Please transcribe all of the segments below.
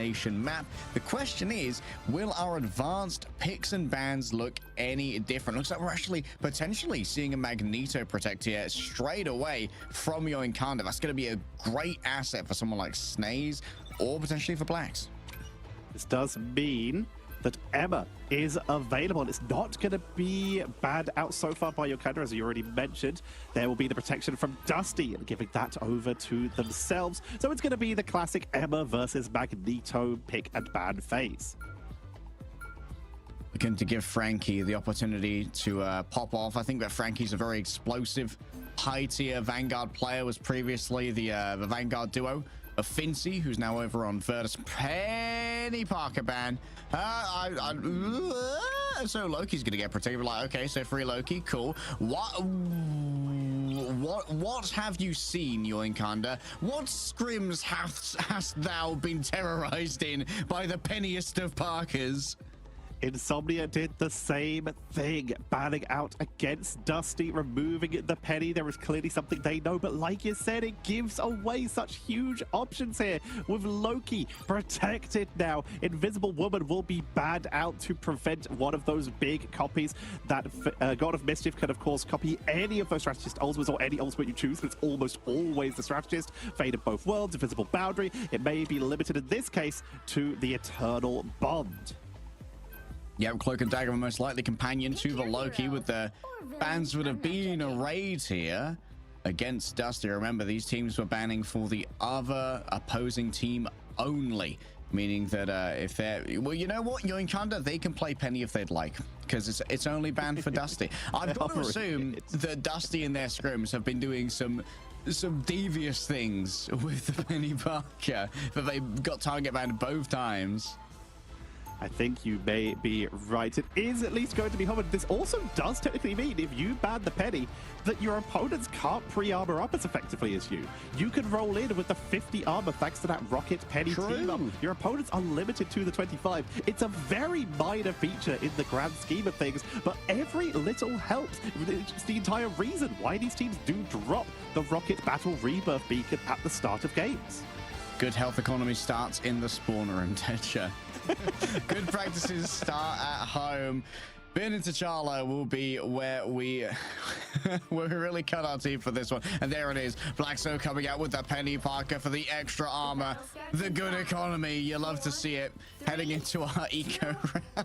Nation map. The question is, will our advanced picks and bans look any different? Looks like we're actually potentially seeing a Magneto Protect here straight away from Yoinkada. That's going to be a great asset for someone like Snaze or potentially for Blacks. This does mean that EMEA is available. It's not going to be banned out so far by Yoinkada, as you already mentioned. There will be the protection from Dusty and giving that over to themselves. So it's going to be the classic EMEA versus Magneto pick and ban phase. Looking to give Frankie the opportunity to pop off. I think that Frankie's a very explosive, high-tier Vanguard player. Was previously the Vanguard duo of Fincy, who's now over on Virtus. Penny Parker ban. So Loki's gonna get protected. Like, okay, so free Loki, cool. What have you seen, Yoinkada? What scrims hast thou been terrorized in by the penniest of Parkers? Insomnia did the same thing, banning out against Dusty, removing the penny. There is clearly something they know, but like you said, it gives away such huge options here. With Loki protected now, Invisible Woman will be banned out to prevent one of those big copies. That God of Mischief can, of course, copy any of those strategist ultimates or any ultimate you choose, but it's almost always the strategist. Fate of both worlds, Invisible Boundary. It may be limited in this case to the Eternal Bond. Yep, Cloak and Dagger are most likely companion to the Loki, with the bans would have been a raid here against Dusty. Remember, these teams were banning for the other opposing team only, meaning that if they're... Well, you know what? Yoinkada, they can play Penny if they'd like, because it's only banned for Dusty. I've got to assume that Dusty and their scrims have been doing some devious things with the Penny Parker, that they got target banned both times. I think you may be right. It is at least going to be hovered. This also does technically mean, if you ban the penny, that your opponents can't pre-armor up as effectively as you. You can roll in with the 50 armor thanks to that rocket penny team up. Your opponents are limited to the 25. It's a very minor feature in the grand scheme of things, but every little helps. It's the entire reason why these teams do drop the rocket battle rebirth beacon at the start of games. Good health economy starts in the spawn room, Tetcher. Good practices start at home. Burning T'Challa will be where we really cut our teeth for this one. And there it is. Blackso coming out with the Penny Parker for the extra armor. The good economy. You love to see it. Heading into our eco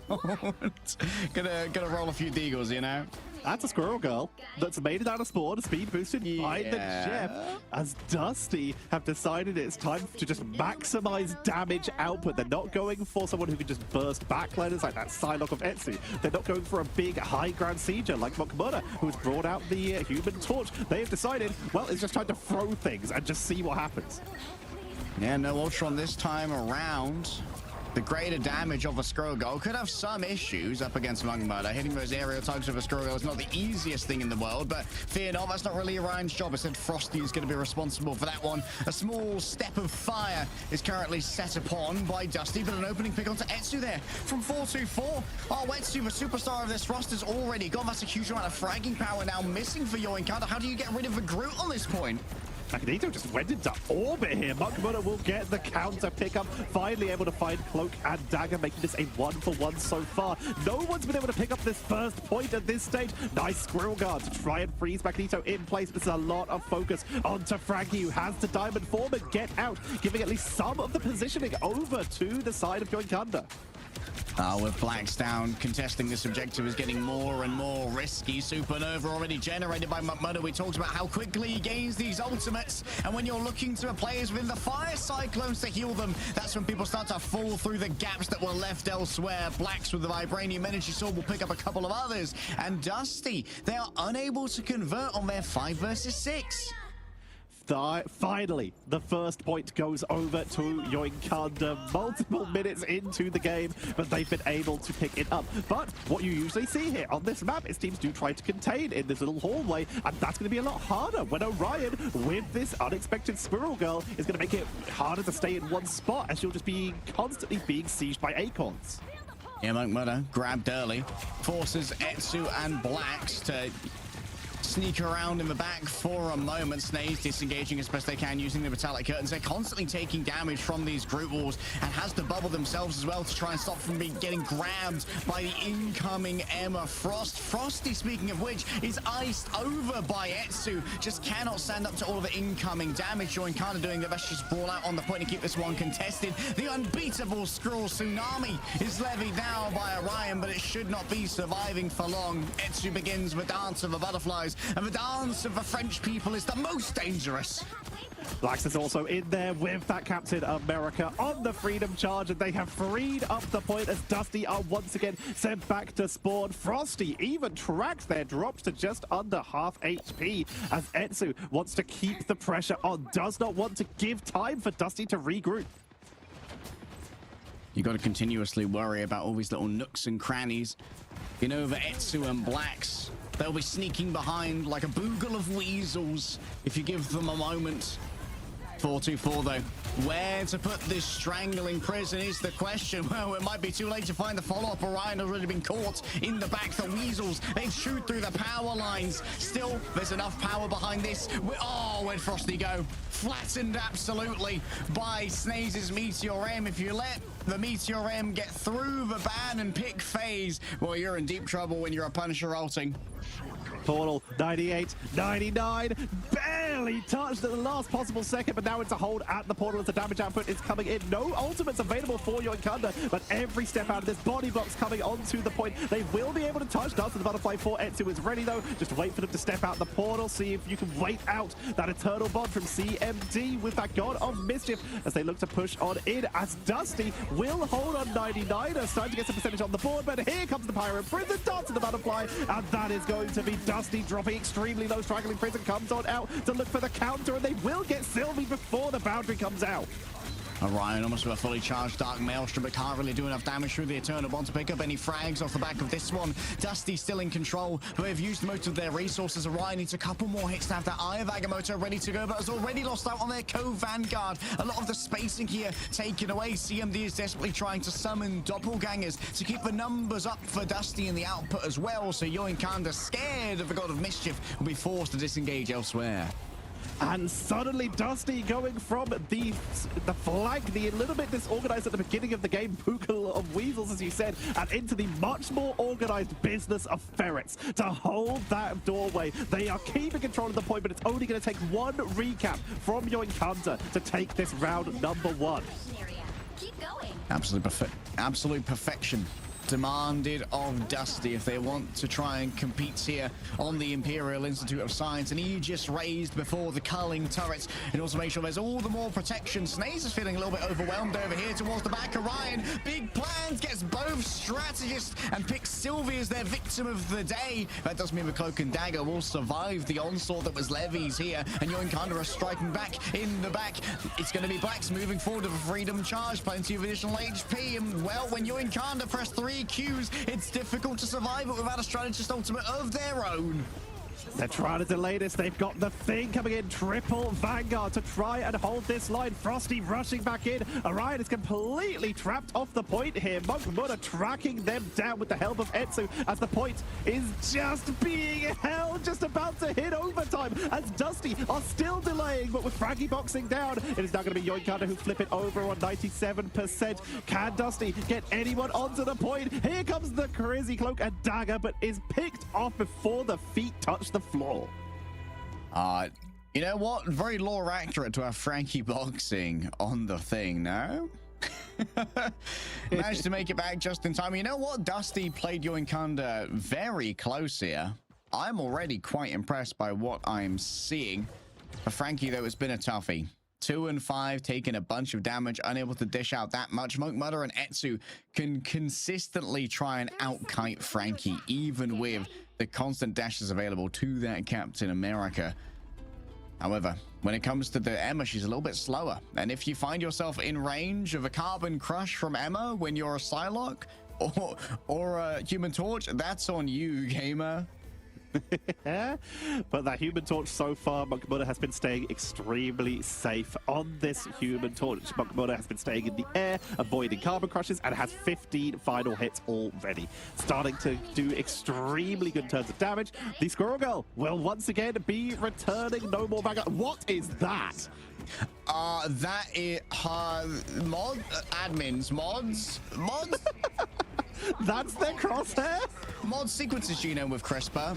round. Gonna roll a few deagles, you know? That's a Squirrel Girl that's made it out of spawn, speed boosted by the Jeff, as Dusty have decided it's time to just maximize damage output. They're not going for someone who can just burst backliners like that Psylocke of Etsu. They're not going for a big high ground sieger like Mokamura, who's brought out the Human Torch. They have decided, well, it's just time to throw things and just see what happens. Yeah, no Ultron this time around. The greater damage of a Squirrel Girl could have some issues up against Mokamura. Hitting those aerial targets of a Squirrel Girl is not the easiest thing in the world, but fear not, that's not really Orion's job. I said Frosty is going to be responsible for that one. A small step of fire is currently set upon by Dusty, but an opening pick onto Etsu there from 424. Oh, Etsu, the superstar of this roster's already gone. That's a huge amount of fragging power now missing for Yoinkada. How do you get rid of the Groot on this point? Magneto just went into orbit here. Mokamura will get the counter pickup. Finally able to find Cloak and Dagger, making this a 1-for-1 so far. No one's been able to pick up this first point at this stage. Nice Squirrel Guard to try and freeze Magneto in place. This is a lot of focus onto Frankie, who has the Diamond Form and get out, giving at least some of the positioning over to the side of Yoinkada. With Blacks down, contesting this objective is getting more and more risky. Supernova already generated by Mokamura. We talked about how quickly he gains these ultimates, and when you're looking to players within the Fire Cyclones to heal them, that's when people start to fall through the gaps that were left elsewhere. Blacks with the Vibranium Energy Sword will pick up a couple of others, and Dusty, they are unable to convert on their 5 versus 6. Finally, the first point goes over to Yoinkada multiple minutes into the game, but they've been able to pick it up. But what you usually see here on this map is teams do try to contain in this little hallway, and that's going to be a lot harder when Orion, with this unexpected Squirrel Girl, is going to make it harder to stay in one spot, as you'll just be constantly being sieged by Acorns. Yeah, Mokamura grabbed early, forces Etsu and Blacks to sneak around in the back for a moment. Snaze disengaging as best they can using the metallic curtains. They're constantly taking damage from these group walls and has to bubble themselves as well to try and stop from getting grabbed by the incoming EMEA Frost. Frosty, speaking of which, is iced over by Etsu. Just cannot stand up to all of the incoming damage. Yoinkada doing their best to just brawl out on the point to keep this one contested. The unbeatable Scroll Tsunami is levied now by Orion, but it should not be surviving for long. Etsu begins the dance of the butterflies, and the dance of the French people is the most dangerous. Lax is also in there with that Captain America on the Freedom Charge, and they have freed up the point as Dusty are once again sent back to spawn. Frosty even tracks their drops to just under half HP as Etsu wants to keep the pressure on, does not want to give time for Dusty to regroup. You got to continuously worry about all these little nooks and crannies. You know, the Etsu and Blacks, they'll be sneaking behind like a boogle of weasels if you give them a moment. 4-2-4 though. Where to put this strangling prison is the question. Well, it might be too late to find the follow-up. Orion has already been caught in the back. The weasels, they shoot through the power lines. Still, there's enough power behind this. Oh, where'd Frosty go? Flattened absolutely by Snaze's Meteor M. If you let the Meteor M get through the ban and pick phase, well, you're in deep trouble when you're a Punisher ulting. Portal 98, 99, barely touched at the last possible second, but now it's a hold at the portal as the damage output is coming in. No ultimates available for Yoinkada, but every step out of this body box coming onto the point, they will be able to touch. Dance of the Butterfly for Etsu is ready though. Just wait for them to step out the portal, see if you can wait out that Eternal Bond from CMD with that God of Mischief as they look to push on in, as Dusty will hold on 99. Starting to get some percentage on the board, but here comes the Pirate Prison, Dance of the Butterfly, and that is going to be Dusty dropping extremely low. Straggling Prison comes on out to look for the counter, and they will get Sylvie before the boundary comes out. Orion almost with a fully charged Dark Maelstrom, but can't really do enough damage through the Eternal Bond to pick up any frags off the back of this one. Dusty still in control, but they've used most of their resources. Orion needs a couple more hits to have that Eye of Agamotto ready to go, but has already lost out on their co-Vanguard. A lot of the spacing here taken away. CMD is desperately trying to summon doppelgangers to keep the numbers up for Dusty in the output as well, so Yoinkada, scared of the God of Mischief, will be forced to disengage elsewhere. And suddenly Dusty going from the flank, the little bit disorganized at the beginning of the game, Boogle of Weasels, as you said, and into the much more organized business of Ferrets to hold that doorway. They are keeping control of the point, but it's only going to take one recap from Yoinkada to take this round number one. Keep going. Absolute perfection demanded of Dusty if they want to try and compete here on the Imperial Institute of Science. An Aegis raised before the culling turrets in order to make sure there's all the more protection. Snaze is feeling a little bit overwhelmed over here towards the back. Orion, big plans, gets both strategists and picks Sylvie as their victim of the day. That does mean the Cloak and Dagger will survive the onslaught that was levies here, and Yoinkada are striking back in the back. It's going to be Blacks moving forward with a Freedom Charge, plenty of additional HP, and well, when Yoinkada press 3 Qs, it's difficult to survive it without a strategist ultimate of their own. They're trying to delay this. They've got the thing coming in. Triple Vanguard to try and hold this line. Frosty rushing back in. Orion is completely trapped off the point here. Monk Mutter tracking them down with the help of Etsu as the point is just being held, just about to hit overtime as Dusty are still delaying, but with Fraggy boxing down, it is now going to be Yoinkada who flip it over on 97%. Can Dusty get anyone onto the point? Here comes the crazy Cloak and Dagger, but is picked off before the feet touch the floor. You know what? Very lore accurate to have Frankie boxing on the thing, no? Managed to make it back just in time. You know what? Dusty played Yoinkada very close here. I'm already quite impressed by what I'm seeing. For Frankie, though, it's been a toughie. 2 and 5, taking a bunch of damage, unable to dish out that much. Monk Mutter and Etsu can consistently try and out-kite Frankie, even with the constant dashes available to that Captain America. However, when it comes to the EMEA, she's a little bit slower. And if you find yourself in range of a Carbon Crush from EMEA when you're a Psylocke or a Human Torch, that's on you, gamer. But that Human Torch so far, Monkmuna has been staying extremely safe on this Human Torch. Monkmuna has been staying in the air, avoiding carbon crushes, and has 15 final hits already. Starting to do extremely good in terms of damage. The Squirrel Girl will once again be returning. No more Vanguard. What is that? That is admins, mods. That's their crosshair? Mod sequences genome with CRISPR.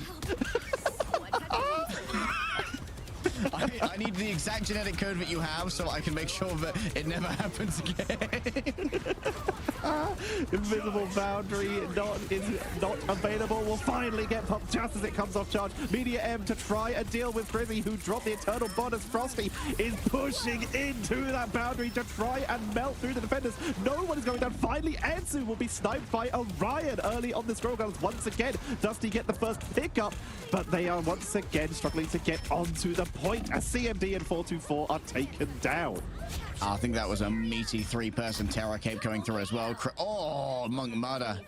I need the exact genetic code that you have so I can make sure that it never happens again. Invisible boundary is not available. Will finally get popped just as it comes off charge. Media M to try and deal with Grizzy, who dropped the eternal bond as Frosty is pushing into that boundary to try and melt through the defenders. No one is going down. Finally, Etsu will be sniped by Orion early on the Squirrel Girls. Once again, Dusty get the first pickup, but they are once again struggling to get onto the point as CMD and 424 are taken down. I think that was a meaty three-person Terror Cape going through as well. Oh, Monk Mudder.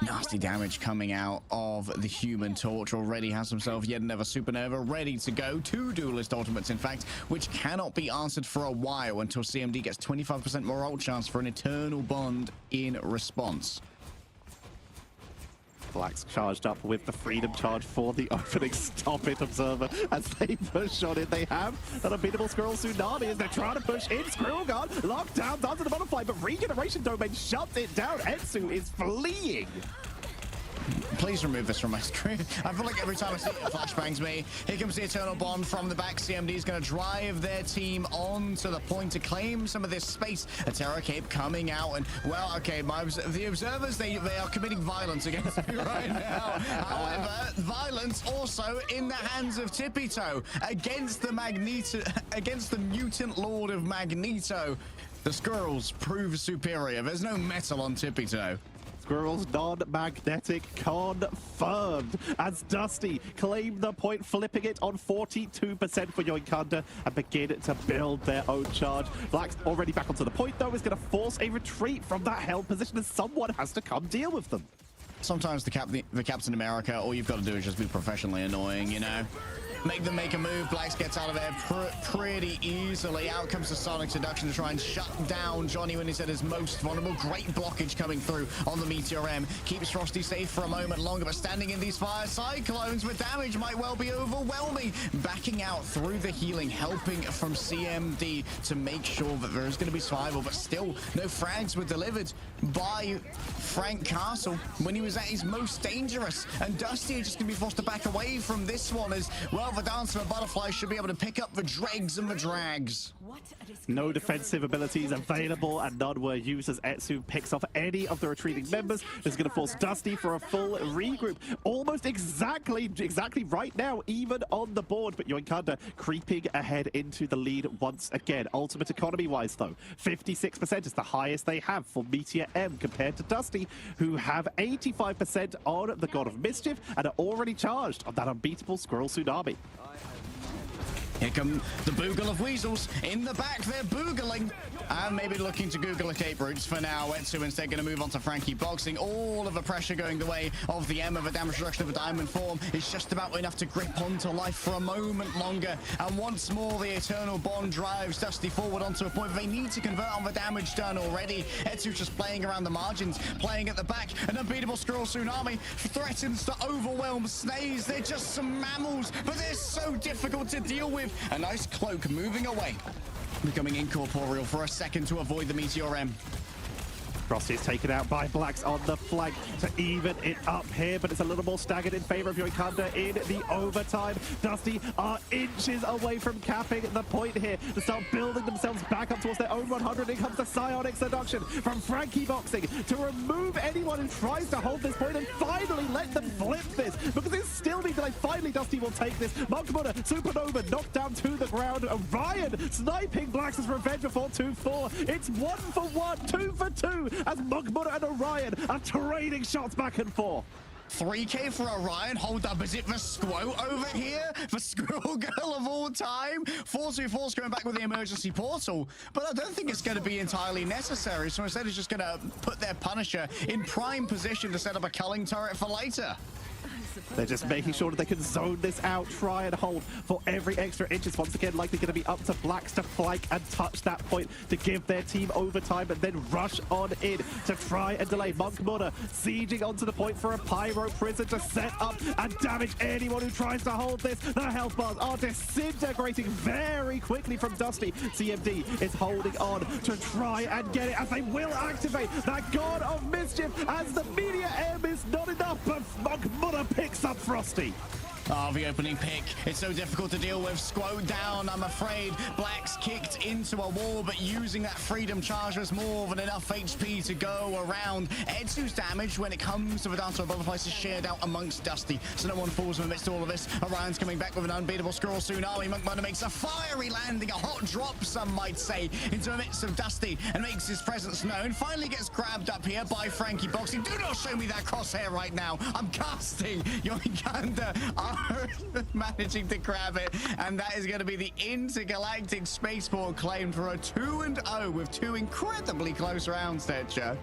Nasty damage coming out of the Human Torch. Already has himself yet another Supernova ready to go. 2 Duelist Ultimates, in fact, which cannot be answered for a while until CMD gets 25% more ult chance for an Eternal Bond in response. Black's charged up with the Freedom Charge for the opening. Stop it, Observer, as they push on it. They have an unbeatable Squirrel Tsunami as they're trying to push in. Squirrel Guard locked down, down to the Butterfly, but Regeneration Domain shuts it down. Etsu is fleeing. Please remove this from my screen. I feel like every time I see it, it flashbangs me. Here comes the Eternal Bond from the back. CMD is going to drive their team on to the point to claim some of this space. A Terror Cape coming out, and well, okay, the observers, they are committing violence against me right now. However, violence also in the hands of Tippy Toe against the mutant Lord of Magneto. The Squirrels prove superior. There's no metal on Tippy Toe. Squirrels non-magnetic confirmed as Dusty claim the point, flipping it on 42% for Yoinkada and begin to build their own charge. Black's already back onto the point though, is going to force a retreat from that held position as someone has to come deal with them. Sometimes the Captain America, all you've got to do is just be professionally annoying, you know? Make them make a move. Blacks gets out of there pretty easily. Out comes the Sonic Seduction to try and shut down Johnny when he's at his most vulnerable. Great blockage coming through on the Meteor M. Keeps Frosty safe for a moment longer, but standing in these fire cyclones, the damage might well be overwhelming. Backing out through the healing, helping from CMD to make sure that there is going to be survival, but still no frags were delivered by Frank Castle when he was at his most dangerous. And Dusty is just going to be forced to back away from this one as well. The Dancer of Butterfly should be able to pick up the dregs and the drags. No defensive abilities available, and none were used as Etsu picks off any of the retreating members. This is going to force Dusty for a full regroup. Almost exactly right now, even on the board, but Yoinkada creeping ahead into the lead once again. Ultimate economy-wise, though, 56% is the highest they have for Meteor M compared to Dusty, who have 85% on the God of Mischief and are already charged on that unbeatable Squirrel Tsunami. Here come the Boogle of Weasels. In the back, they're boogling. And maybe looking to Google a Cape Roots for now. Etsu instead going to move on to Frankie Boxing. All of the pressure going the way of the M of a damage reduction of a diamond form. It's just about enough to grip onto life for a moment longer. And once more, the Eternal Bond drives Dusty forward onto a point where they need to convert on the damage done already. Etsu's just playing around the margins, playing at the back. An unbeatable Squirrel Tsunami threatens to overwhelm Snays. They're just some mammals, but they're so difficult to deal with. A nice cloak moving away, becoming incorporeal for a second to avoid the Meteor M. Frosty is taken out by Blacks on the flank to even it up here, but it's a little more staggered in favor of Yoinkada in the overtime. Dusty are inches away from capping the point here to start building themselves back up towards their own 100. In comes the Psionic Seduction from Frankie Boxing to remove anyone who tries to hold this point and finally let them flip this, because it's still being delayed. Finally, Dusty will take this. Monkmuna, Supernova knocked down to the ground. Orion sniping Blacks as revenge before 2-4. It's 1 for 1, 2 for 2. As Monkmuna and Orion are trading shots back and forth. 3K for Orion. Hold up, is it the Squo over here? The Squirrel Girl of all time? 424's going back with the emergency portal, but I don't think it's going to be entirely necessary. So instead, it's just going to put their Punisher in prime position to set up a culling turret for later. They're just making sure that they can zone this out, try and hold for every extra inch. It's once again likely going to be up to Blacks to flank and touch that point to give their team overtime and then rush on in to try and delay. Monk Muna sieging onto the point for a Pyro Prison to set up and damage anyone who tries to hold this. The health bars are disintegrating very quickly from Dusty. CMD is holding on to try and get it as they will activate that God of Mischief as the media air is not enough, but Monk Muna picks up Frosty. Oh, the opening pick. It's so difficult to deal with. Squote down, I'm afraid. Blacks kicked into a wall, but using that freedom charge was more than enough HP to go around. Etsu's damage when it comes to the dance of butterflies is shared out amongst Dusty, so no one falls in the midst of all of this. Orion's coming back with an unbeatable scroll Tsunami. Monk Muna makes a fiery landing, a hot drop, some might say, into the midst of Dusty and makes his presence known. Finally gets grabbed up here by Frankie Boxing. Do not show me that crosshair right now. I'm casting. Yoinkada are managing to grab it, and that is going to be the intergalactic spaceport claimed for a 2-0 with two incredibly close rounds, Tetcher.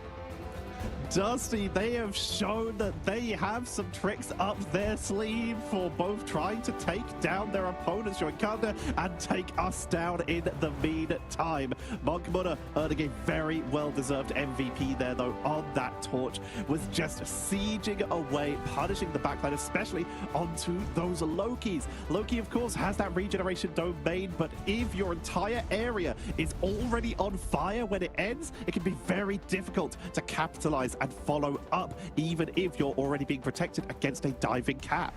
Dusty, they have shown that they have some tricks up their sleeve for both trying to take down their opponents, Yoinkada, and take us down in the meantime. Monk Muna earning a very well-deserved MVP there, though, on that torch, was just sieging away, punishing the backline, especially onto those Lokis. Loki, of course, has that regeneration domain, but if your entire area is already on fire when it ends, it can be very difficult to capitalize and follow up, even if you're already being protected against a diving cap.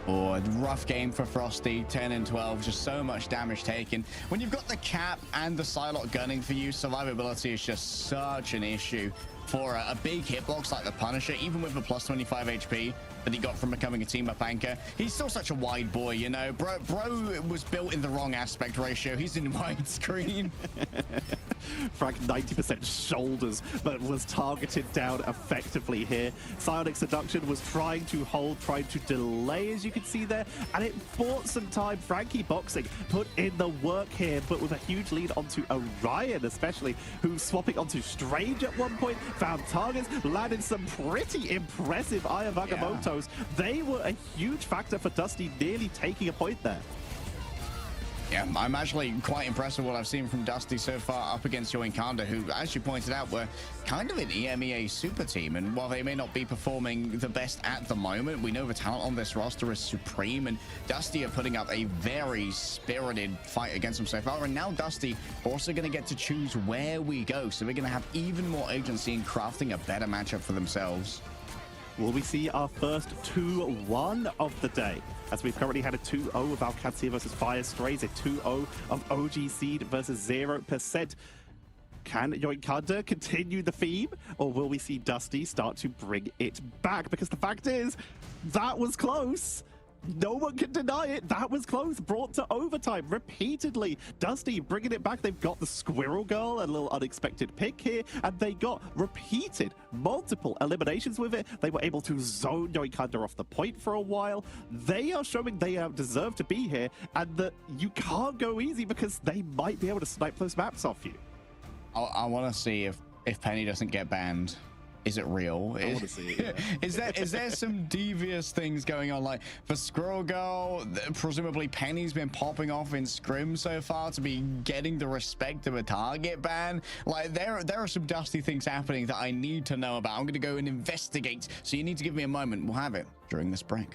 Oh, a rough game for Frosty. 10 and 12, just so much damage taken. When you've got the cap and the Psylocke gunning for you, survivability is just such an issue for a big hitbox like the Punisher, even with the plus 25 HP that he got from becoming a team-up anchor. He's still such a wide boy, you know. Bro was built in the wrong aspect ratio. He's in widescreen. Frank 90% shoulders, but was targeted down effectively here. Psionic Seduction was trying to hold, trying to delay, as you can see there, and it bought some time. Frankie Boxing put in the work here, but with a huge lead onto Orion, especially, who's swapping onto Strange at one point, found targets, landed some pretty impressive Eye of Agamottos. They were a huge factor for Dusty nearly taking a point there. Yeah, I'm actually quite impressed with what I've seen from Dusty so far up against Yoinkada, who, as you pointed out, were kind of an EMEA super team. And while they may not be performing the best at the moment, we know the talent on this roster is supreme, and Dusty are putting up a very spirited fight against them so far. And now Dusty also going to get to choose where we go, so we're going to have even more agency in crafting a better matchup for themselves. Will we see our first 2-1 of the day? As we've currently had a 2-0 of Alcatia versus Fire Strays, a 2-0 of OG Seed versus 0%. Can Yoinkada continue the theme, or will we see Dusty start to bring it back? Because the fact is, that was close. No one can deny it. That was close. Brought to overtime repeatedly. Dusty bringing it back. They've got the Squirrel Girl, a little unexpected pick here, and they got repeated multiple eliminations with it. They were able to zone Yoinkada off the point for a while. They are showing they deserve to be here, and that you can't go easy because they might be able to snipe those maps off you. I want to see if Penny doesn't get banned. Is it real? I want to see it, yeah. Is there some devious things going on? Like for Squirrel Girl, presumably Penny's been popping off in scrim so far to be getting the respect of a target ban. Like there are some dusty things happening that I need to know about. I'm going to go and investigate. So you need to give me a moment. We'll have it during this break.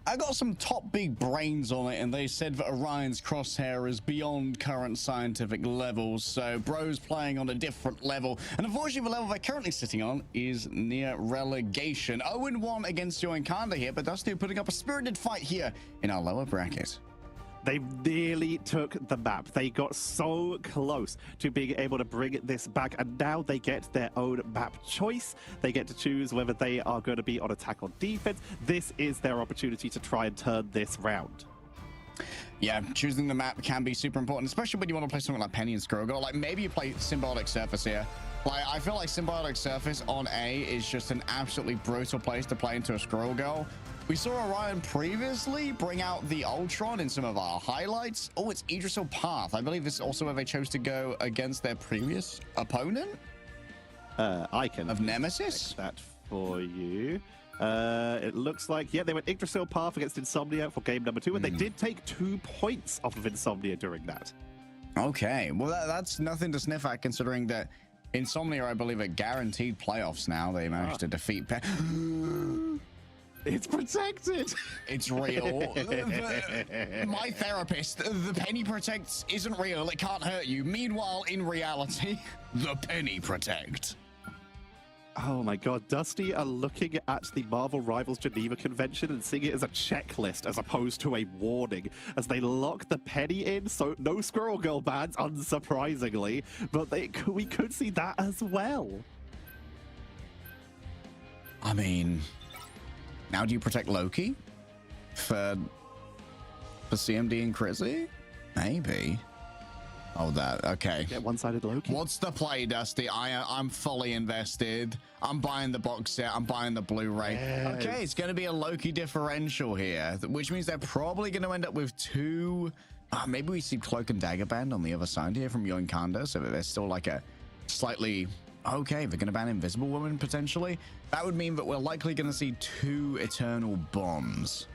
I got some top big brains on it, and they said that Orion's crosshair is beyond current scientific levels, so bro's playing on a different level, and unfortunately the level they're currently sitting on is near relegation. 0-1 against Yoinkada here, but Dusty putting up a spirited fight here in our lower bracket. They nearly took the map. They got so close to being able to bring this back, and now they get their own map choice. They get to choose whether they are going to be on attack or defense. This is their opportunity to try and turn this round. Yeah, choosing the map can be super important, especially when you want to play something like Penny and Squirrel Girl. Like maybe you play Symbolic Surface here, Like, I feel like Symbiotic Surface on A is just an absolutely brutal place to play into a Squirrel Girl. We saw Orion previously bring out the Ultron in some of our highlights. Oh, it's Idrisil Path. I believe this is also where they chose to go against their previous opponent. I can of Nemesis. check that for you. It looks like, yeah, they went Yggdrasil Path against Insomnia for game number 2, and they did take 2 points off of Insomnia during that. Okay, well, that's nothing to sniff at, considering that Insomnia, I believe, are guaranteed playoffs now. They managed to defeat It's protected. It's real. My therapist, the Penny Protect isn't real. It can't hurt you. Meanwhile, in reality, the Penny Protect. Oh my god, Dusty are looking at the Marvel Rivals Geneva Convention and seeing it as a checklist as opposed to a warning as they lock the Penny in. So no Squirrel Girl bans, unsurprisingly, but we could see that as well. I mean, now do you protect Loki for CMD and Crizzy? Maybe. Oh, that. Okay. Get one-sided Loki. What's the play, Dusty? I'm fully invested. I'm buying the box set. I'm buying the Blu-ray. Yes. Okay, it's going to be a Loki differential here, which means they're probably going to end up with 2. Maybe we see Cloak and Dagger banned on the other side here from Yoinkada, so that there's still like a slightly... Okay, they're going to ban Invisible Woman potentially. That would mean that we're likely going to see 2 Eternal Bombs.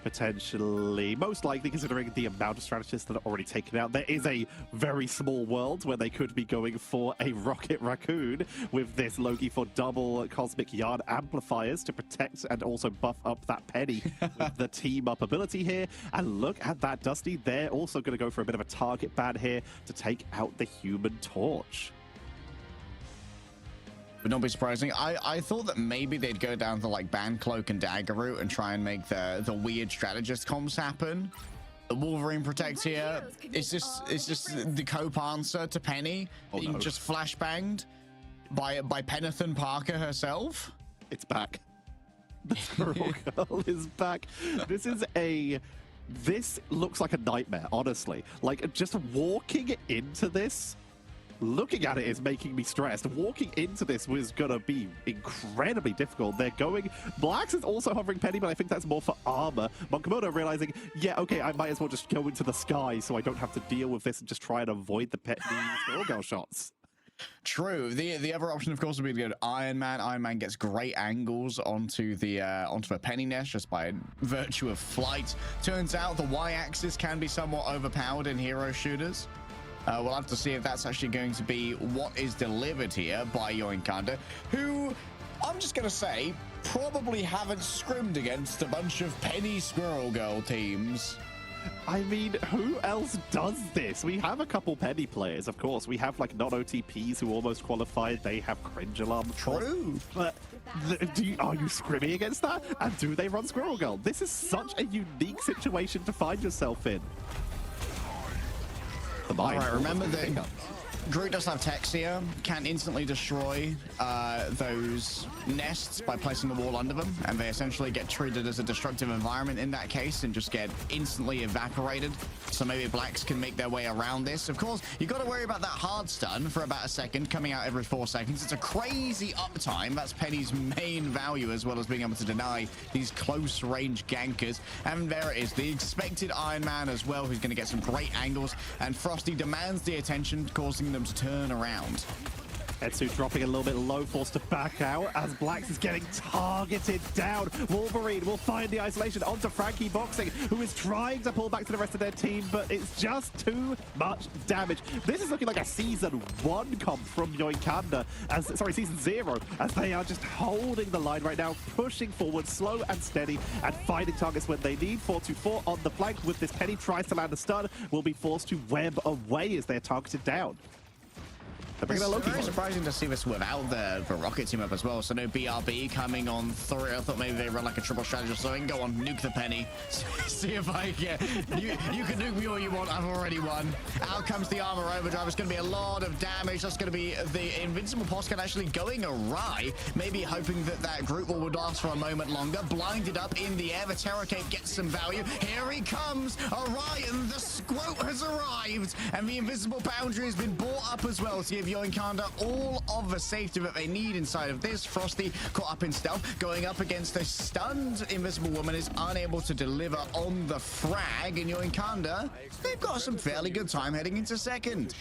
Potentially, most likely, considering the amount of strategists that are already taken out. There is a very small world where they could be going for a Rocket Raccoon with this Loki for double Cosmic Yard amplifiers to protect and also buff up that Penny with the team up ability here. And look at that, Dusty. They're also going to go for a bit of a target ban here to take out the Human Torch. Would not be surprising. I thought that maybe they'd go down the like ban Cloak and Dagger route and try and make the weird strategist comms happen. The Wolverine Protect here. It's just the cope answer to Penny being just flashbanged by Penathan Parker herself. It's back. The Squirrel Girl is back. This looks like a nightmare, honestly. Like, just walking into this, looking at it is making me stressed. Walking into this was gonna be incredibly difficult. They're going... Blacks is also hovering Penny, but I think that's more for armor. Monkamoto realizing, yeah, okay, I might as well just go into the sky so I don't have to deal with this and just try and avoid the Squirrel Girl shots. True. The other option, of course, would be to go to Iron Man. Iron Man gets great angles onto a Penny Nest just by virtue of flight. Turns out the Y-axis can be somewhat overpowered in hero shooters. We'll have to see if that's actually going to be what is delivered here by Yoinkada, who, I'm just going to say, probably haven't scrimmed against a bunch of Penny Squirrel Girl teams. I mean, who else does this? We have a couple Penny players, of course. We have, like, non-OTPs who almost qualified. They have Cringe Alarm. True. But are you scrimming against that? And do they run Squirrel Girl? This is such a unique situation to find yourself in. All right, remember that Groot does have Texia, can instantly destroy those nests by placing a wall under them, and they essentially get treated as a destructive environment in that case and just get instantly evaporated. So maybe Blacks can make their way around this. Of course, you got to worry about that hard stun for about a second, coming out every 4 seconds. It's a crazy uptime. That's Penny's main value, as well as being able to deny these close range gankers. And there it is, the expected Iron Man as well, who's going to get some great angles, and Frosty demands the attention, causing them to turn around. Etsu dropping a little bit low, forced to back out as Blacks is getting targeted down. Wolverine will find the isolation onto Frankie Boxing, who is trying to pull back to the rest of their team, but it's just too much damage. This is looking like a Season 1 comp from Yoinkada, Season 0, as they are just holding the line right now, pushing forward slow and steady and finding targets when they need. 4-2-4 on the flank with this Penny, tries to land a stun, will be forced to web away as they're targeted down. It's very surprising to see this without the Rocket team up as well. So no BRB coming on through. I thought maybe they run like a triple strategist, so I can go on, nuke the Penny. See if I can. You can nuke me all you want. I've already won. Out comes the armor overdrive. It's going to be a lot of damage. That's going to be the invincible postcard actually going awry. Maybe hoping that that group will last for a moment longer. Blinded up in the air. The Terror Cape gets some value. Here he comes. Orion, the Squote has arrived. And the invisible boundary has been brought up as well. So you have Yoinkada all of the safety that they need inside of this. Frosty caught up in stealth, going up against a stunned Invisible Woman, is unable to deliver on the frag, and Yoinkada, they've got some fairly good time heading into second.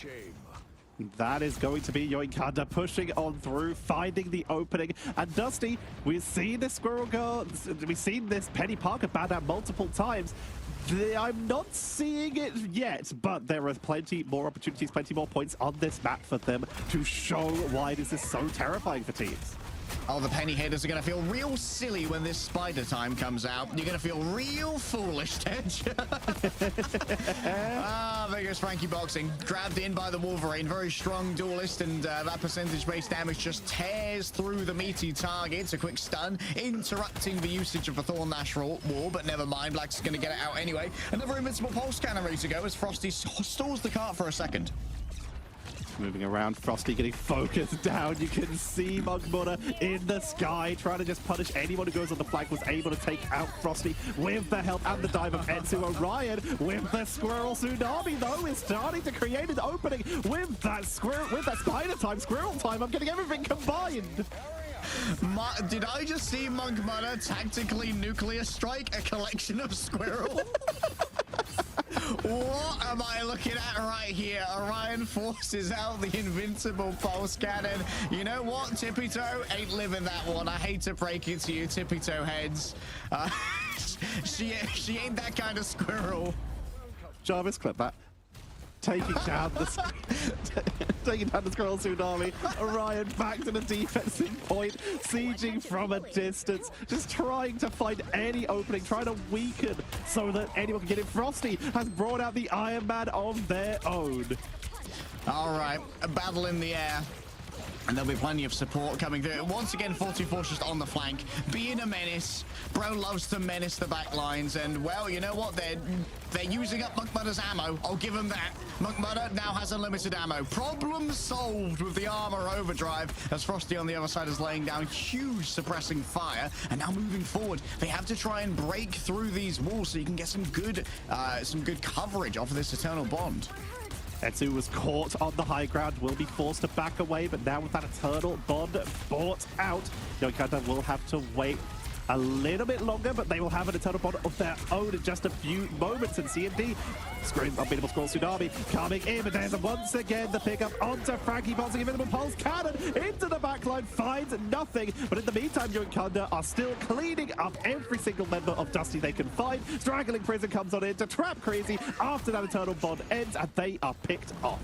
That is going to be Yoinkada pushing on through, finding the opening. And Dusty, we've seen this Squirrel Girl, we've seen this Penny Parker bad out multiple times. I'm not seeing it yet, but there are plenty more opportunities, plenty more points on this map for them to show why this is so terrifying for teams. Oh, the Penny hitters are going to feel real silly when this spider time comes out. You're going to feel real foolish, Tej. There goes Frankie Boxing. Grabbed in by the Wolverine. Very strong duelist, and that percentage-based damage just tears through the meaty targets. A quick stun, interrupting the usage of the Thorn Lash Wall, but never mind. Black's is going to get it out anyway. Another Invincible Pulse Cannon ready to go as Frosty stalls the cart for a second. Moving around, Frosty getting focused down. You can see Mugmuna in the sky, trying to just punish anyone who goes on the flank. Was able to take out Frosty with the help and the dive of Etsu. Orion with the Squirrel Tsunami, though, is starting to create an opening with that spider time, squirrel time. I'm getting everything combined. Did I just see Mugmuna tactically nuclear strike a collection of squirrels? What am I looking at right here? Orion forces out the Invincible Pulse Cannon. You know what? Tippy Toe ain't living that one. I hate to break it to you, Tippy Toe heads. She ain't that kind of squirrel. Jarvis, clip that. Taking down the Squirrel Tsunami. Orion back to the defensive point, sieging from a distance, just trying to find any opening, trying to weaken so that anyone can get in. Frosty has brought out the Iron Man of their own. All right, a battle in the air. And there'll be plenty of support coming through. Once again, 44 just on the flank, being a menace. Bro loves to menace the back lines, and well, you know what? They're using up Mugmuda's ammo. I'll give them that. Mugmuda now has unlimited ammo. Problem solved with the armor overdrive, as Frosty on the other side is laying down huge suppressing fire. And now moving forward, they have to try and break through these walls so you can get some good coverage off of this Eternal Bond. Etsu was caught on the high ground, will be forced to back away, but now with that Eternal Bond bought out, Yoinkada will have to wait a little bit longer, but they will have an Eternal Bond of their own in just a few moments. And C&D, Unbeatable Squirrel Tsunami coming in, but there's once again the pickup onto Frankie Boxing. Invincible Pulse Cannon into the backline, finds nothing. But in the meantime, Yoinkada are still cleaning up every single member of Dusty they can find. Straggling Prison comes on in to trap Crazy after that Eternal Bond ends, and they are picked off.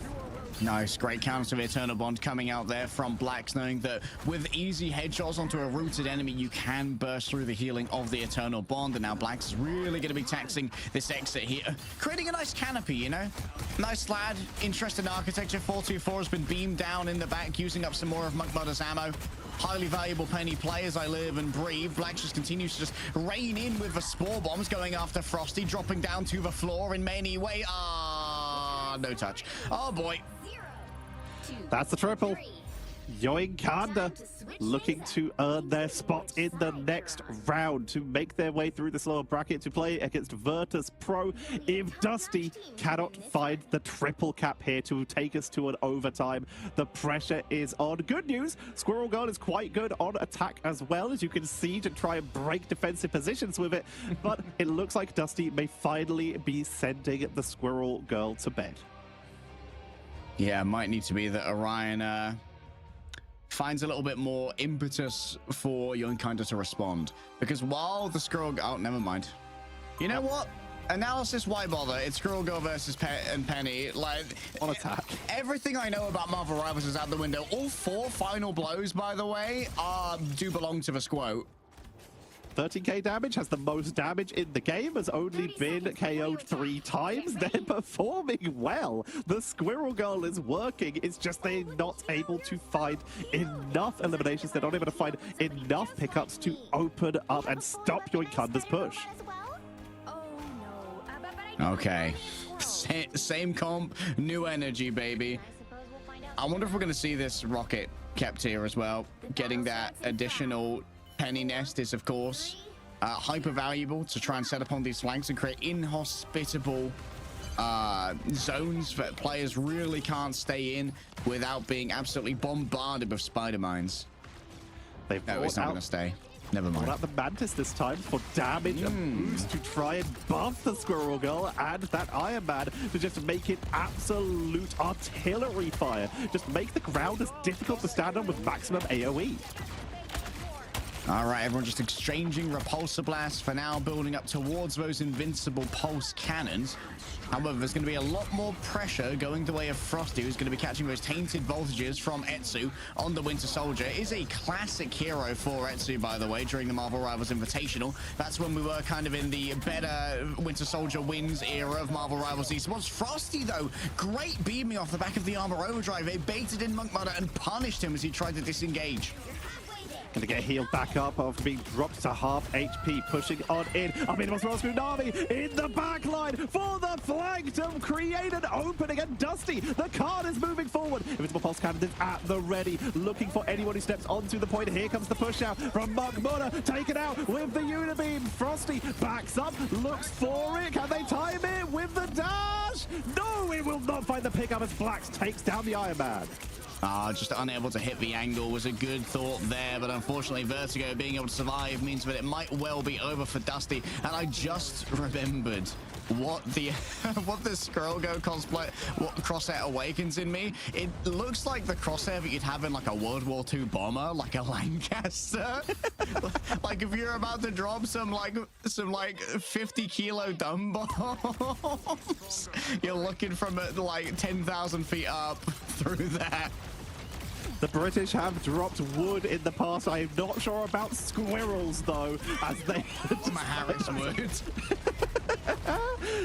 Nice, great counter to the Eternal Bond coming out there from Blacks, knowing that with easy headshots onto a rooted enemy, you can burst through the healing of the Eternal Bond. And now Blacks is really going to be taxing this exit here, creating a nice canopy, you know? Nice lad, interesting architecture. 424 has been beamed down in the back, using up some more of Mugmuda's ammo. Highly valuable Penny play as I live and breathe. Blacks just continues to just rain in with the Spore Bombs, going after Frosty, dropping down to the floor in many ways. No touch. Oh boy. That's the triple. Yoinkada looking to earn their spot in the next round to make their way through this lower bracket to play against Virtus Pro. If Dusty cannot find the triple cap here to take us to an overtime, the pressure is on. Good news, Squirrel Girl is quite good on attack as well, as you can see, to try and break defensive positions with it. But it looks like Dusty may finally be sending the Squirrel Girl to bed. Yeah, it might need to be that Orion finds a little bit more impetus for Yoinkada to respond. Because while the Squirrel... Oh, never mind. You know what? Analysis, why bother? It's Squirrel Girl versus Penny. Like, on attack. Everything I know about Marvel Rivals is out the window. All 4 final blows, by the way, do belong to the Squote. 13k damage, has the most damage in the game, has only been KO'd 3 times. They're performing well. The Squirrel Girl is working. It's just they're not able to find enough eliminations. They're not able to find enough pickups to open up and stop Yoinkada's push. Okay. Same comp, new energy, baby. I wonder if we're going to see this rocket kept here as well. Getting that additional Penny nest is, of course, hyper valuable to try and set upon these flanks and create inhospitable zones that players really can't stay in without being absolutely bombarded with spider mines. They've No, it's not going to stay. Never mind. Brought out the Mantis this time for damage and boost to try and buff the Squirrel Girl and that Iron Man to just make it absolute artillery fire. Just make the ground as difficult to stand on with maximum AoE. All right, everyone just exchanging repulsor blasts for now, building up towards those invincible pulse cannons. However, there's going to be a lot more pressure going the way of Frosty, who's going to be catching those tainted voltages from Etsu on the Winter Soldier. Is a classic hero for Etsu, by the way, during the Marvel Rivals Invitational. That's when we were kind of in the better Winter Soldier wins era of Marvel Rivals Esports. Frosty, though, great beaming off the back of the Armor Overdrive. They baited in Monk Mother and punished him as he tried to disengage. Gonna get healed back up after being dropped to half HP, pushing on in. I mean, it was Navi in the back line for the flank to create an opening, and Dusty, the card is moving forward. Invisible Pulse Cannon is at the ready, looking for anyone who steps onto the point. Here comes the push out from Monk Mona, taken out with the Unibeam. Frosty backs up, looks for it. Can they time it with the dash? No, it will not find the pickup as Flax takes down the Iron Man. Just unable to hit the angle was a good thought there, but unfortunately Vertigo being able to survive means that it might well be over for Dusty. And I just remembered what the what the Squirrel Girl cosplay, what Crosshair awakens in me. It looks like the crosshair that you'd have in like a World War II bomber, like a Lancaster. Like if you're about to drop some like 50-kilo dumbbells, you're looking from like 10,000 feet up through that. The British have dropped wood in the past. I'm not sure about squirrels, though, as they... Harris wood.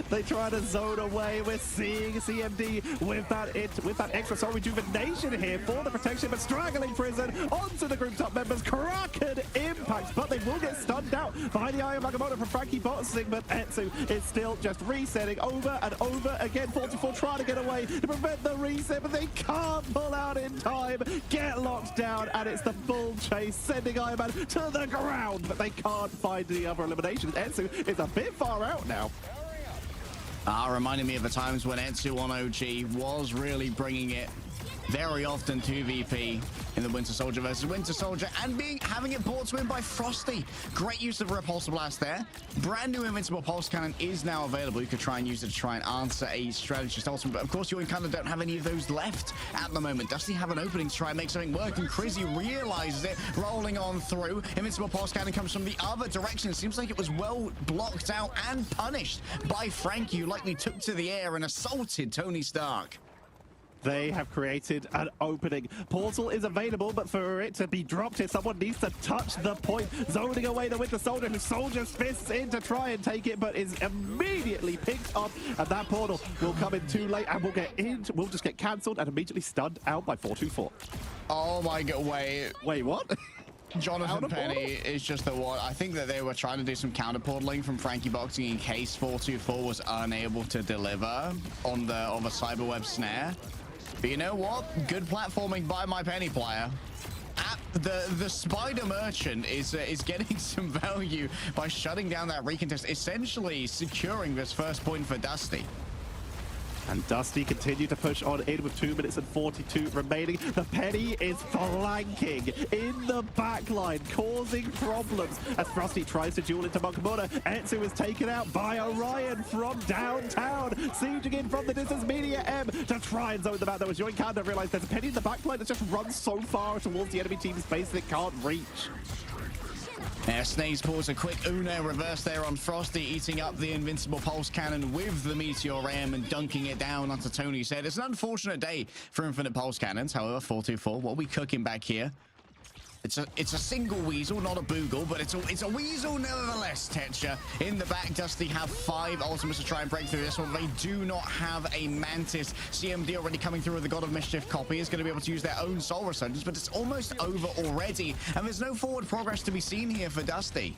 They try to zone away. We're seeing CMD with that extra soul rejuvenation here for the protection, but straggling prison onto the group top members. Kraken impact, but they will get stunned out by the Iron Magamoto from Frankie Boxing, but Etsu is still just resetting over and over again. 44 trying to get away to prevent the reset, but they can't pull out in time. Get locked down, and it's the full chase, sending Iron Man to the ground, but they can't find the other eliminations. Etsu is a bit far out now. Reminding me of the times when Etsu on OG was really bringing it very often to VP in the Winter Soldier versus Winter Soldier, and having it brought to him by Frosty. Great use of Repulsor Blast there. Brand new Invincible Pulse Cannon is now available. You could try and use it to try and answer a strategist ultimate, but of course Yoinkada don't have any of those left at the moment. Does he have an opening to try and make something work? And Crizzy realizes it, rolling on through. Invincible Pulse Cannon comes from the other direction. It seems like it was well blocked out and punished by Frankie, who likely took to the air and assaulted Tony Stark. They have created an opening. Portal is available, but for it to be dropped here, someone needs to touch the point, zoning away the Winter Soldier, who soldiers fists in to try and take it, but is immediately picked up, and that portal will come in too late, and will just get cancelled and immediately stunned out by 424. Oh my god, wait, what? Jonathan Penny is just the one. I think that they were trying to do some counter portaling from Frankie Boxing in case 424 was unable to deliver on the Cyberweb snare. But you know what? Good platforming by my Penny player. The Spider Merchant is getting some value by shutting down that recontest, essentially securing this first point for Dusty. And Dusty continued to push on in with 2 minutes and 42 remaining. The Penny is flanking in the back line, causing problems as Frosty tries to duel into Monkamura. Etsu is taken out by Orion from downtown, sieging in from the distance. Media M to try and zone them out. There was Yoinkada realized there's a Penny in the back line that just runs so far towards the enemy team's base that it can't reach. Snaze pulls a quick Uno reverse there on Frosty, eating up the Invincible Pulse Cannon with the Meteor M and dunking it down onto Tony's head. It's an unfortunate day for Infinite Pulse Cannons. However, 424, what are we cooking back here? It's a single weasel, not a boogle, but it's a weasel nevertheless. Tetcher in the back. Dusty have 5 ultimates to try and break through this one. They do not have a Mantis. CMD already coming through with the God of Mischief copy is going to be able to use their own Soul Resurgence, but it's almost over already, and there's no forward progress to be seen here for Dusty.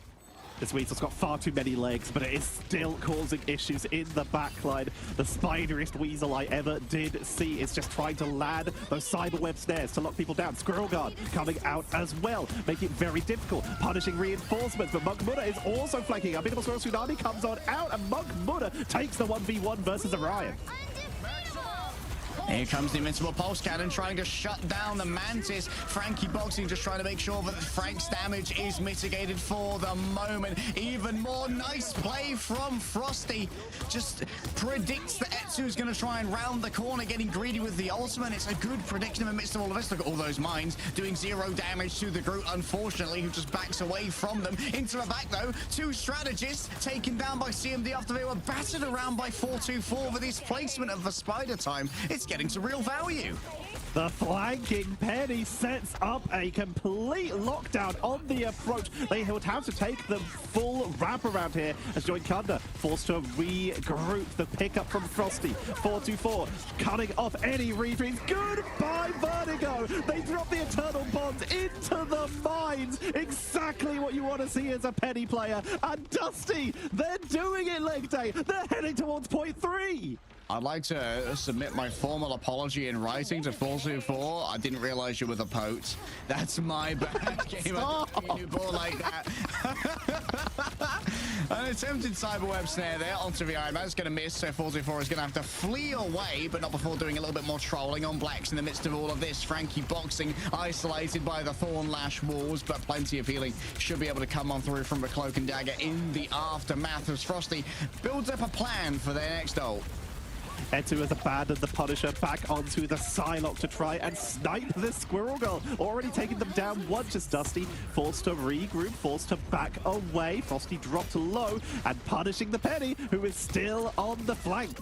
This Weasel's got far too many legs, but it is still causing issues in the backline. The spideriest Weasel I ever did see is just trying to land those cyberweb snares to lock people down. Squirrel Guard coming out as well, making it very difficult, punishing reinforcements, but Monk Muda is also flanking. Unbeatable Squirrel Tsunami comes on out, and Monk Muda takes the 1v1 versus Orion. Here comes the Invincible Pulse Cannon trying to shut down the Mantis. Frankie Boxing just trying to make sure that Frank's damage is mitigated for the moment. Even more nice play from Frosty. Just predicts that Etsu's going to try and round the corner, getting greedy with the ultimate. It's a good prediction in the midst of all of this. Look at all those mines doing 0 damage to the Groot, unfortunately, who just backs away from them. Into the back, though, 2 strategists taken down by CMD after they were battered around by 424 with his placement of the Spider Time. It's getting some real value. The flanking Penny sets up a complete lockdown on the approach. They would have to take the full wraparound here as Yoinkada forced to regroup. The pickup from Frosty. 424 cutting off any retreats. Goodbye, Vertigo. They drop the Eternal Bonds into the mines. Exactly what you want to see as a Penny player. And Dusty, they're doing it, Leg Day. They're heading towards point 3. I'd like to submit my formal apology in writing to 424. I didn't realize you were the Pote. That's my bad. Game of new ball like that. An attempted cyberweb snare there onto the Iron Man. It's going to miss, so 424 is going to have to flee away, but not before doing a little bit more trolling on Blacks in the midst of all of this. Frankie Boxing isolated by the Thorn Lash walls, but plenty of healing should be able to come on through from the Cloak and Dagger in the aftermath as Frosty builds up a plan for their next ult. Etsu has abandoned the Punisher back onto the Psylocke to try and snipe this Squirrel Girl. Already taking them down once as Dusty forced to regroup, forced to back away. Frosty dropped low and punishing the Penny, who is still on the flank.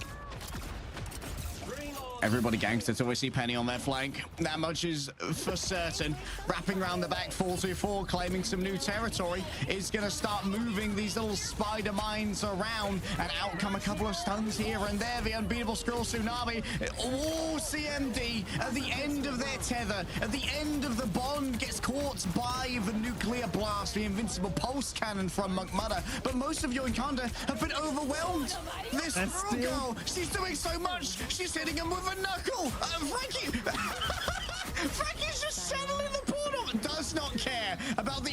Everybody gangster till we see Penny on their flank. That much is for certain. Wrapping around the back, 424 claiming some new territory is going to start moving these little spider mines around, and out come a couple of stuns here and there. The Unbeatable Squirrel Tsunami, all CMD at the end of their tether, at the end of the bond, gets caught by the nuclear blast, the Invincible Pulse Cannon from Monk Muda. But most of Yoinkada have been overwhelmed. This Squirrel Girl, she's doing so much. She's hitting him with a knuckle. Frankie, Frankie's just settling the portal. Does not care about the.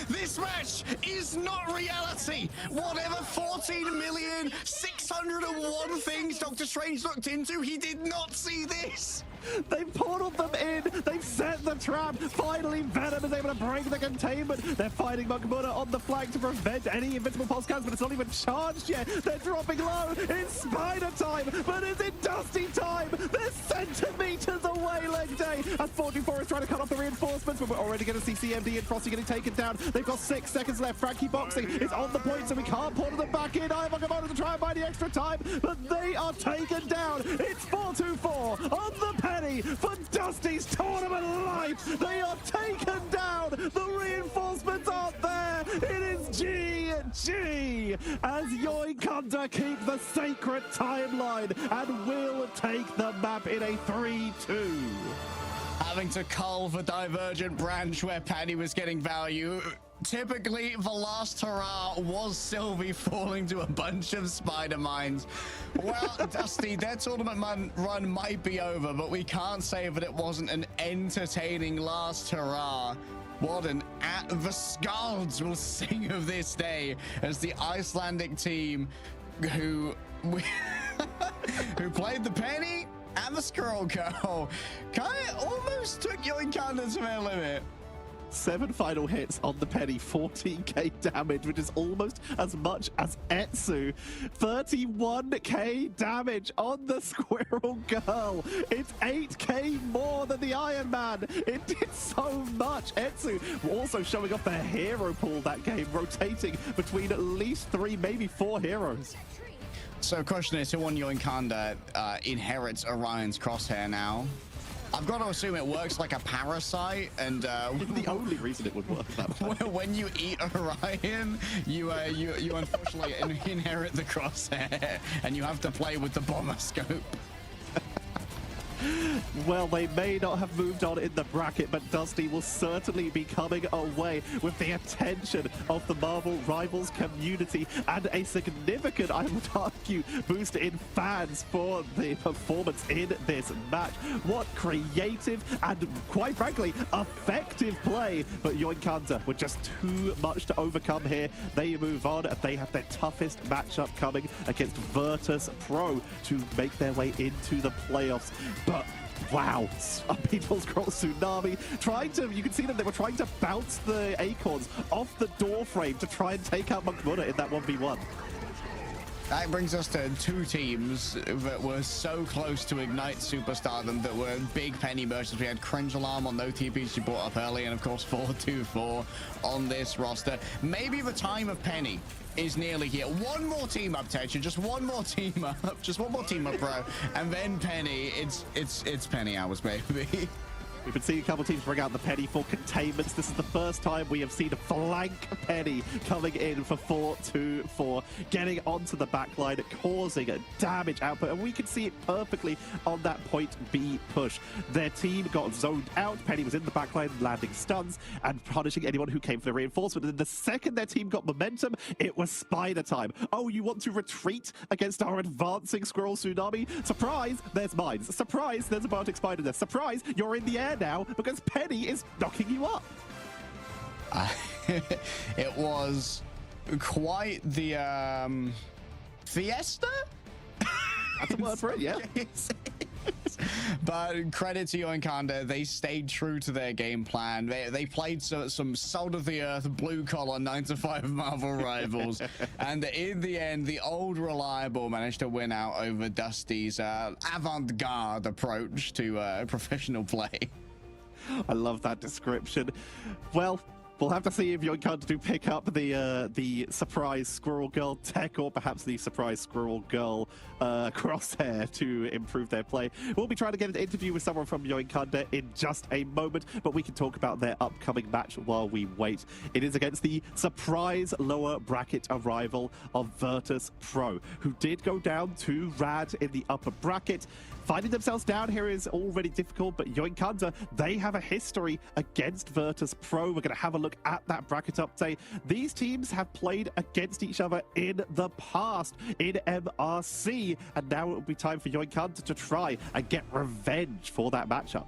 This match is not reality. Whatever 14,601 things Doctor Strange looked into, he did not see this. They've portaled them in. They've set the trap. Finally, Venom is able to break the containment. They're fighting Monk Muda on the flank to prevent any Invincible Pulse Cans, but it's not even charged yet. They're dropping low. It's Spider time, but is it Dusty time? They're centimeters away, Leg Day. As 44 is trying to cut off the reinforcements, but we're already going to see CMD and Frosty getting taken down. They've got 6 seconds left. Frankie Boxing is on the point, so we can't portal them back in. I'm Monk Muda to try and buy the extra time, but they are taken down. It's 424 on the penny for Dusty's tournament life. They are taken down. The reinforcements aren't there. It is GG as Yoinkada keep the sacred timeline and will take the map in a 3-2. Having to cull the divergent branch where Paddy was getting value. Typically, the last hurrah was Sylvie falling to a bunch of spider mines. Well, Dusty, their tournament run might be over, but we can't say that it wasn't an entertaining last hurrah. What an at the Skalds will sing of this day as the Icelandic team who played the Penny and the Squirrel Girl kind of almost took Yoinkada to their limit. 7 final hits on the penny, 14k damage, which is almost as much as Etsu. 31k damage on the Squirrel Girl. It's 8k more than the Iron Man. It did so much. Etsu also showing off their hero pool that game, rotating between at least 3, maybe 4 heroes. So question is, who on Yoinkada inherits Orion's crosshair now? I've got to assume it works like a parasite, and the only reason it would work that way. When you eat Orion, you unfortunately inherit the crosshair, and you have to play with the bomber scope. Well, they may not have moved on in the bracket, but Dusty will certainly be coming away with the attention of the Marvel Rivals community and a significant, I would argue, boost in fans for the performance in this match. What creative and, quite frankly, effective play, but Yoinkada were just too much to overcome here. They move on, and they have their toughest matchup coming against Virtus Pro to make their way into the playoffs. But wow, People's Scroll Tsunami trying to, you can see them, they were trying to bounce the acorns off the door frame to try and take out Monkmuna in that 1v1. That brings us to two teams that were so close to Ignite Superstardom that were big penny merchants. We had Cringe Alarm on no TPs you brought up early, and of course 424 on this roster. Maybe the time of penny is nearly here. One more team up, Tetra, just one more team up, just one more team up, bro, and then penny. It's penny hours, baby. We've been seeing a couple teams bring out the penny for containments. This is the first time we have seen a flank penny coming in for 4-2-4, getting onto the backline, causing a damage output, and we can see it perfectly on that point B push. Their team got zoned out. Penny was in the backline, landing stuns and punishing anyone who came for the reinforcement. And then the second their team got momentum, it was spider time. Oh, you want to retreat against our advancing Squirrel Tsunami? Surprise, there's mines. Surprise, there's a Bardic Spider there. Surprise, you're in the air now because Penny is knocking you up. It was quite the fiesta. That's a word for it, yeah. But credit to Yoinkada, they stayed true to their game plan. They played some salt of the earth, blue collar 9-to-5 Marvel Rivals, and in the end, the old reliable managed to win out over Dusty's avant-garde approach to professional play. I love that description. Well, we'll have to see if Yoinkada do pick up the surprise Squirrel Girl tech, or perhaps the surprise Squirrel Girl crosshair to improve their play. We'll be trying to get an interview with someone from Yoinkada in just a moment, but we can talk about their upcoming match while we wait. It is against the surprise lower bracket arrival of Virtus Pro, who did go down to Rad in the upper bracket. Finding themselves down here is already difficult, but Yoinkada, they have a history against Virtus Pro. We're going to have a look at that bracket update. These teams have played against each other in the past in MRC, and now it will be time for Yoinkada to try and get revenge for that matchup.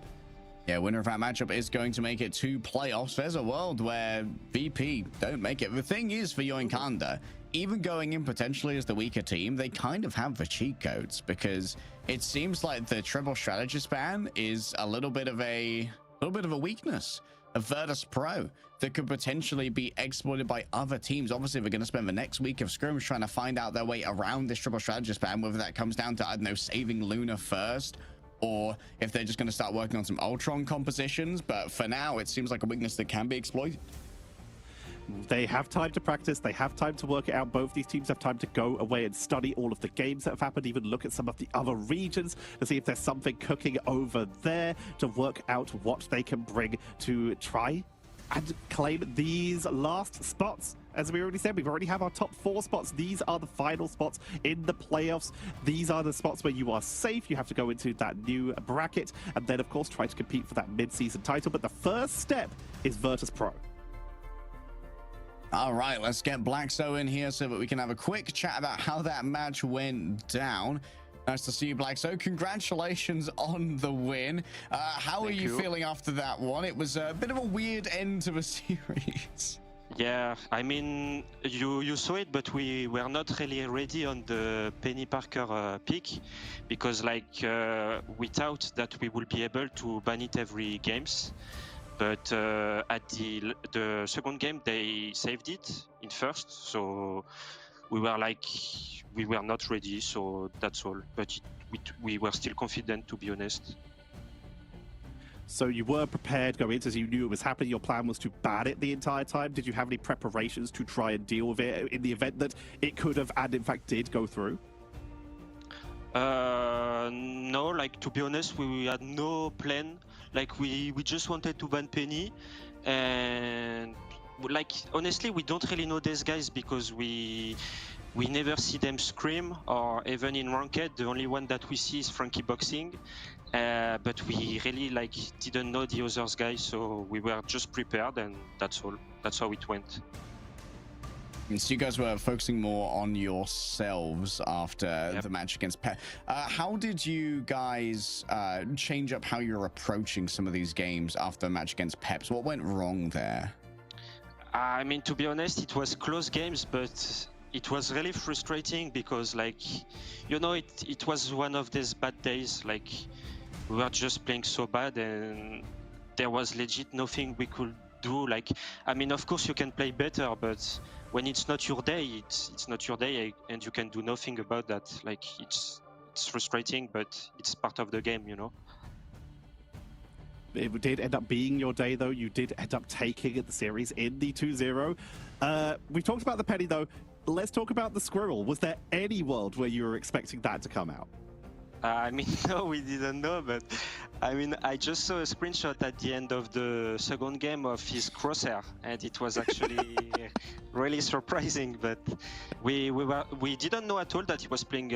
Yeah, winner of that matchup is going to make it to playoffs. There's a world where VP don't make it. The thing is, for Yoinkada, even going in potentially as the weaker team, they kind of have the cheat codes, because it seems like the triple strategist ban is a little bit of a weakness of Virtus Pro that could potentially be exploited by other teams. Obviously, we're going to spend the next week of scrims trying to find out their way around this triple strategist ban, whether that comes down to, I don't know, saving Luna first, or if they're just going to start working on some Ultron compositions. But for now, it seems like a weakness that can be exploited. They have time to practice, they have time to work it out. Both these teams have time to go away and study all of the games that have happened, even look at some of the other regions to see if there's something cooking over there, to work out what they can bring to try and claim these last spots. As we already said, we've already have our top 4 spots. These are the final spots in the playoffs. These are the spots where you are safe. You have to go into that new bracket and then, of course, try to compete for that mid-season title. But the first step is Virtus Pro. All right, let's get Blackso in here so that we can have a quick chat about how that match went down. Nice to see you, Blackso. Congratulations on the win. How are you feeling after that one? It was a bit of a weird end to the series. Yeah, I mean, you saw it, but we were not really ready on the Penny Parker pick, because like we thought that we would be able to ban it every games. But at the second game, they saved it in first, so we were not ready, so that's all. But we were still confident, to be honest. So you were prepared going into, as you knew it was happening. Your plan was to ban it the entire time. Did you have any preparations to try and deal with it in the event that it could have, and in fact did, go through? No, like, to be honest, we had no plan. Like, we just wanted to ban Penny, and like, honestly, we don't really know these guys because we never see them scrim, or even in ranked, the only one that we see is Frankie Boxing. but we really like didn't know the others guys, so we were just prepared, and that's all. That's how it went. So you guys were focusing more on yourselves after the match against Pep. How did you guys change up how you're approaching some of these games after the match against Peps? What went wrong there? I mean, to be honest, it was close games, but it was really frustrating because, like, you know, it was one of these bad days. Like, we were just playing so bad, and there was legit nothing we could do. Like, I mean, of course you can play better, but when it's not your day, it's not your day, and you can do nothing about that. Like, it's frustrating, but it's part of the game, you know. It did end up being your day, though. You did end up taking the series in the 2-0. We talked about the penny, though. Let's talk about the squirrel. Was there any world where you were expecting that to come out? I mean, no, we didn't know, but I mean, I just saw a screenshot at the end of the second game of his crosshair, and it was actually really surprising. But we didn't know at all that he was playing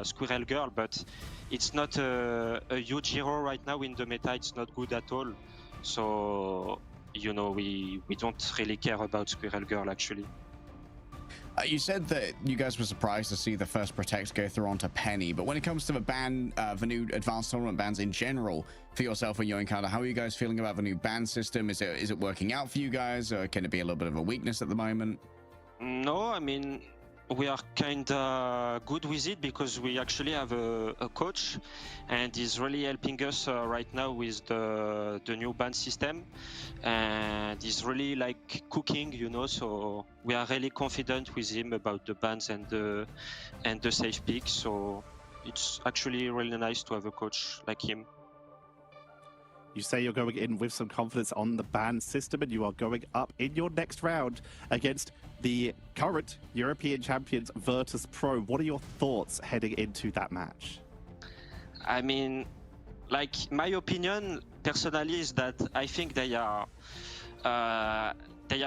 Squirrel Girl, but it's not a huge hero right now in the meta. It's not good at all. So, you know, we don't really care about Squirrel Girl actually. You said that you guys were surprised to see the first Protect go through onto Penny, but when it comes to the new advanced tournament bans in general for yourself and Yoinkada, how are you guys feeling about the new ban system? Is it working out for you guys, or can it be a little bit of a weakness at the moment? No, I mean, we are kind of good with it because we actually have a coach, and he's really helping us right now with the new ban system, and he's really like cooking, you know, so we are really confident with him about the bans and the safe picks. So it's actually really nice to have a coach like him. You say you're going in with some confidence on the ban system, and you are going up in your next round against the current European champions, Virtus Pro. What are your thoughts heading into that match? I mean, like, my opinion personally is that I think they are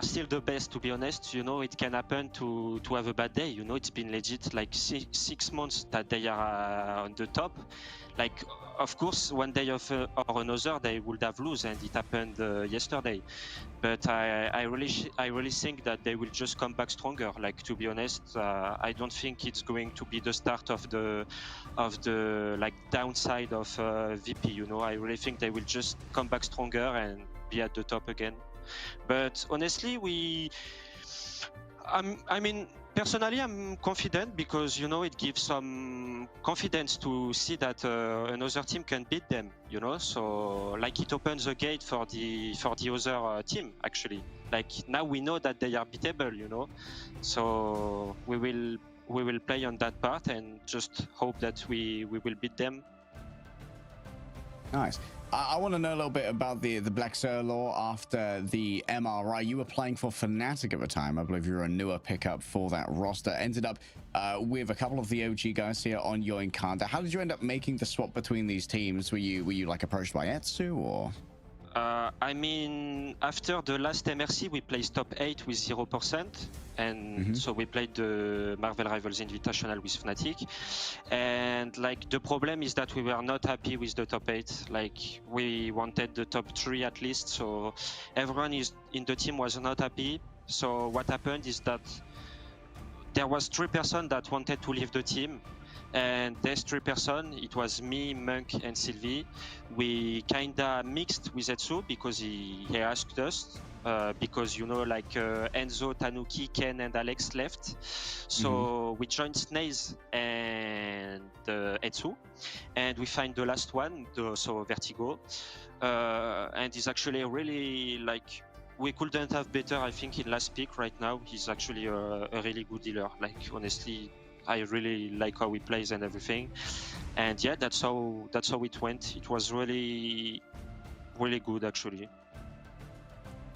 still the best, to be honest. You know, it can happen to have a bad day. You know, it's been legit like 6 months that they are on the top. Like, of course, one day or another they would have lose, and it happened yesterday. But I really think that they will just come back stronger. Like, to be honest, I don't think it's going to be the start of the like downside of VP. You know, I really think they will just come back stronger and be at the top again. But honestly, I mean, personally, I'm confident because, you know, it gives some confidence to see that another team can beat them, you know. So, like, it opens the gate for the other team, actually. Like, now we know that they are beatable, you know. So we will play on that part and just hope that we will beat them. Nice. I want to know a little bit about the Black Law after the MRI. You were playing for Fnatic at the time. I believe you were a newer pickup for that roster. Ended up with a couple of the OG guys here on Yoinkada. How did you end up making the swap between these teams? Were you like approached by Etsu, or? I mean, after the last MRC, we placed top 8 with 0%, and so we played the Marvel Rivals Invitational with Fnatic. And like, the problem is that we were not happy with the top 8. Like, we wanted the top 3 at least, so everyone in the team was not happy. So what happened is that there was 3 persons that wanted to leave the team. And these 3 persons, it was me, Monk, and Sylvie. We kinda mixed with Etsu because he asked us, because, you know, like Enzo, Tanuki, Ken, and Alex left. So we joined Snaze and Etsu, and we find the last one, so Vertigo. And he's actually really, like, we couldn't have better, I think, in last pick right now. He's actually a really good dealer. Like, honestly, I really like how he plays and everything, and yeah, that's how it went. It was really, really good actually.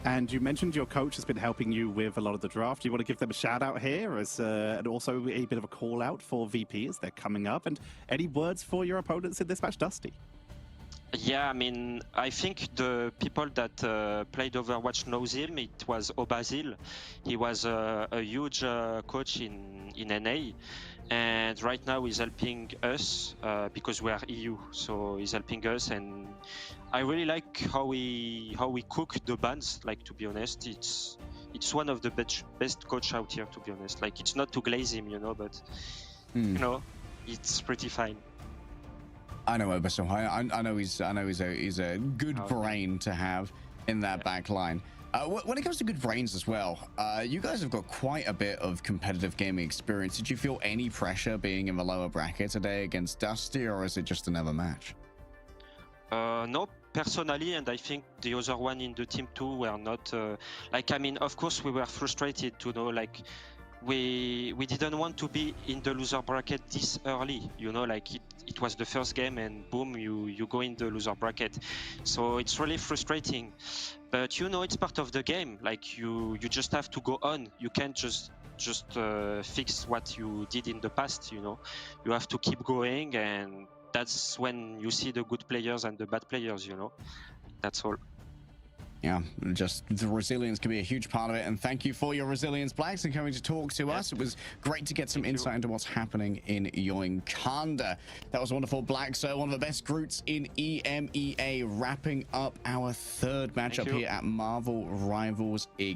And you mentioned your coach has been helping you with a lot of the draft. Do you want to give them a shout out here, as and also a bit of a call out for VP as they're coming up? And any words for your opponents in this match, Dusty? Yeah, I mean, I think the people that played Overwatch knows him. It was Obazil. He was a huge coach in NA, and right now he's helping us because we are EU, so he's helping us, and I really like how we cook the bans. Like, to be honest, it's one of the best coach out here, to be honest. Like, it's not to glaze him, you know, but you know, it's pretty fine. I know Oberso. I know he's a good brain to have in that back line. When it comes to good brains as well, you guys have got quite a bit of competitive gaming experience. Did you feel any pressure being in the lower bracket today against Dusty, or is it just another match? No, personally, and I think the other one in the team too were not. Like, I mean, of course, we were frustrated to know, like, we didn't want to be in the loser bracket this early, you know, like it was the first game and boom, you go in the loser bracket. So it's really frustrating, but you know, it's part of the game. Like, you just have to go on. You can't just fix what you did in the past, you know. You have to keep going, and that's when you see the good players and the bad players, you know. That's all. Yeah, just the resilience can be a huge part of it. And thank you for your resilience, Blacks, and coming to talk to us. It was great to get some insight into what's happening in Yoinkada. That was wonderful, Blacks. So one of the best groups in EMEA, wrapping up our third matchup here at Marvel Rivals Ignite.